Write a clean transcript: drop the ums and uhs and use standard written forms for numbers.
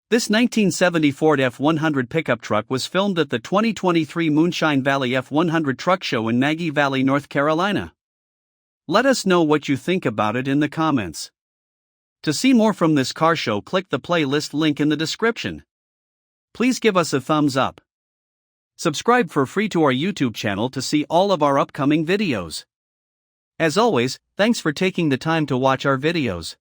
This 1970 Ford F100 pickup truck was filmed at the 2023 Moonshine Valley F100 Truck Show in Maggie Valley, North Carolina. Let us know what you think about it in the comments. To see more from this car show, click the playlist link in the description. Please give us a thumbs up. Subscribe for free to our YouTube channel to see all of our upcoming videos. As always, thanks for taking the time to watch our videos.